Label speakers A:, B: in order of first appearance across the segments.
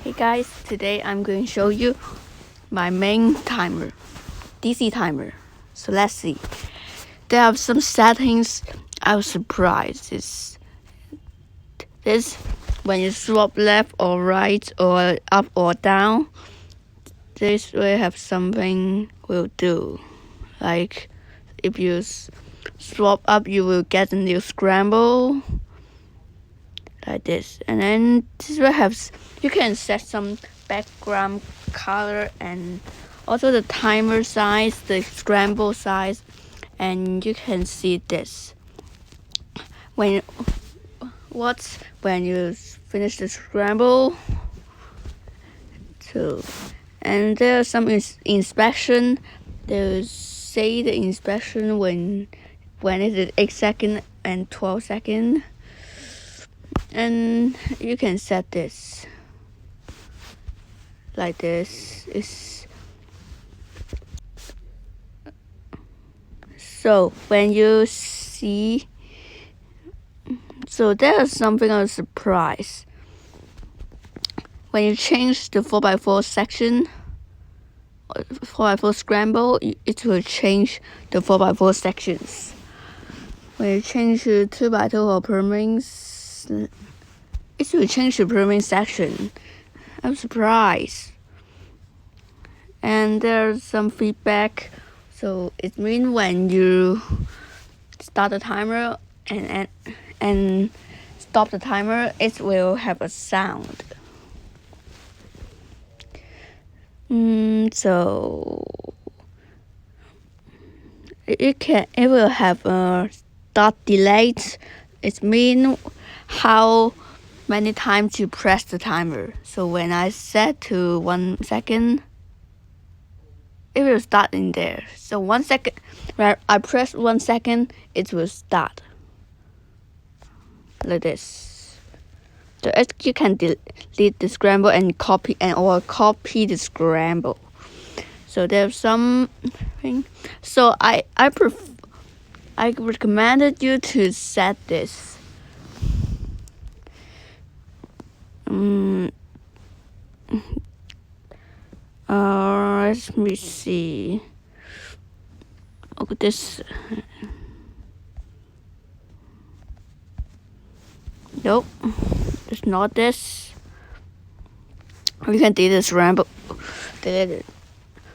A: Hey guys, today I'm going to show you my main timer, DC timer. So let's see. There are some settings I was surprised. This when you swap left or right or up or down, this will have something will do. Like if you swap up, you will get a new scramble. Like this, and then this will have, you can set some background color and also the timer size, the scramble size, and you can see this when you finish the scramble. And there's some inspection. There's say the inspection when it is 8 seconds and 12 seconds. And you can set this like this. So when you see, so there's something of a surprise. When you change the 4x4 section, 4x4 scramble, it will change the 4x4 sections. When you change the 2x2 or permings, it will change the perming section. I'm surprised. And there's some feedback. So it means when you start the timer and stop the timer, it will have a sound. So it will have a start delay. It means how many times you press the timer. So when I set to 1 second, it will start in there. So 1 second, when I press 1 second, it will start like this. So you can delete the scramble and copy the scramble. So there's something. So I recommended you to set this. Let me see. Okay, this. Nope, it's not this. You can delete this ramble. Delete it.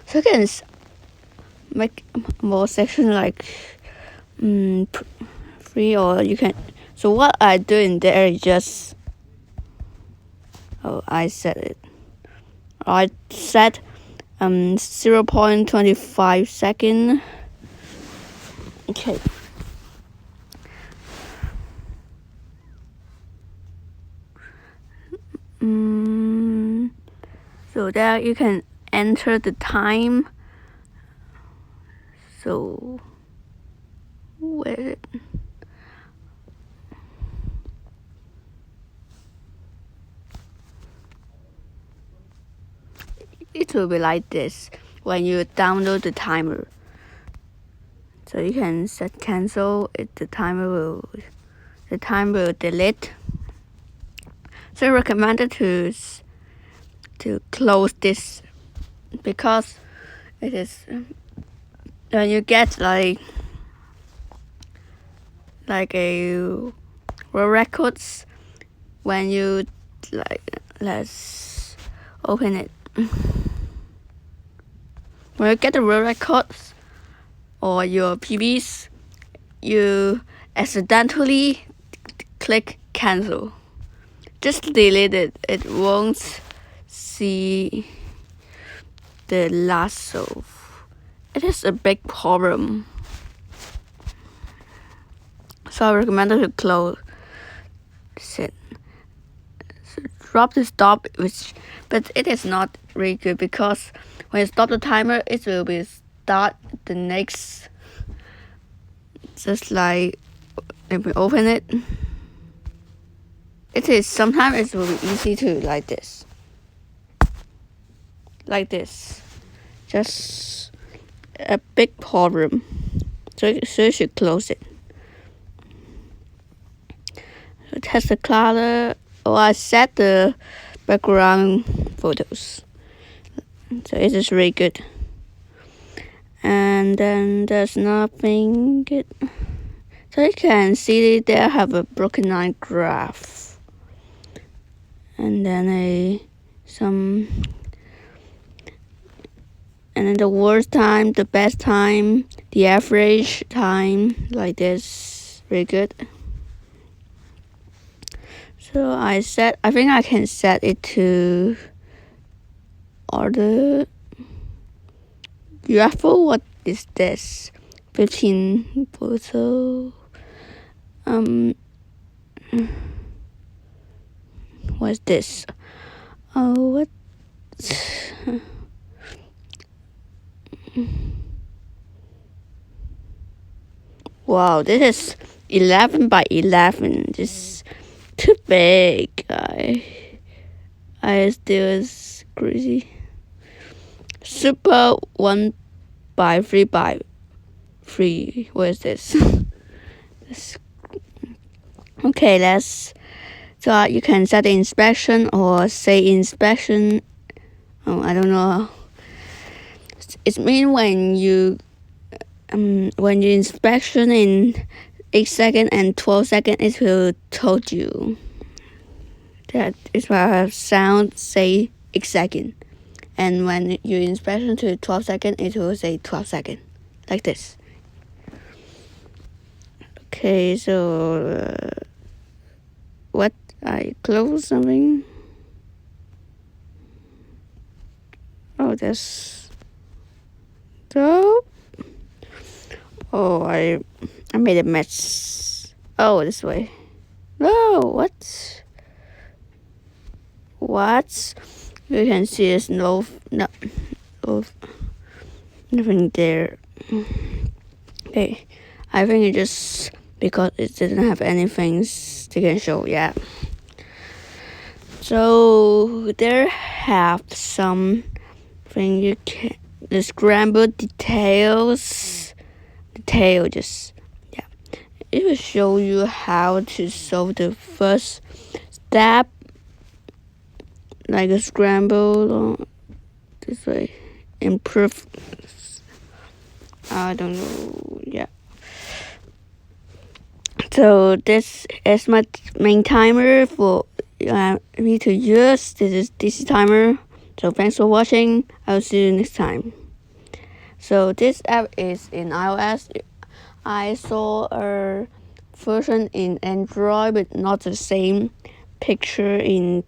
A: So you can make more section like 3, or you can. So what I do in there is just. I set it. I set 0.25 second. Okay. So there you can enter the time. So where is it? It will be like this when you download the timer. So you can set cancel. The time will delete. So recommended to close this, because it is when you get like a world records, when you let's open it. When you get the world records or your PBs, you accidentally click cancel. Just delete it. It won't see the last. So it is a big problem. So I recommend to close it. So drop the stop, but it is not really good, because when you stop the timer, it will be start the next. Just like if we open it. It is sometimes it will be easy to like this. Just a big problem. So you should close it. So test the color. I set the background photos. So it is really good. And then there's nothing good. So you can see there have a broken line graph. And then and then the worst time, the best time, the average time, like this, very good. So I think I can set it to order UFO. What is this? 15 photo. What's this? Oh, what? Wow, this is 11 by 11. This is too big. I still is crazy. Super 1 by 3 by 3. What is this? Okay, so you can set the inspection or say inspection. Oh, I don't know. It means when you inspection in 8 seconds and 12 seconds, it will told you that it will have sound say 8 seconds. And when you inspection to 12 seconds, it will say 12 seconds, like this. Okay, so what? I close something. Oh, that's so. Oh, I made a mess. Oh, this way. No, what? What? You can see there's nothing there. Okay, I think it just because it didn't have anything they can show. Yeah. So there have some thing you can the scrambled details. Detail just yeah. It will show you how to solve the first step, like a scramble or this way. Improve. I don't know. Yeah. So this is my main timer for me to use. This is DC timer. So thanks for watching. I'll see you next time. So this app is in iOS. I saw a version in Android, but not the same picture in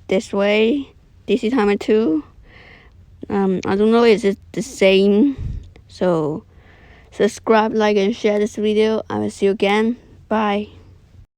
A: this way. DC timer 2. I don't know is it the same. So subscribe, like, and share this video. I will see you again. Bye.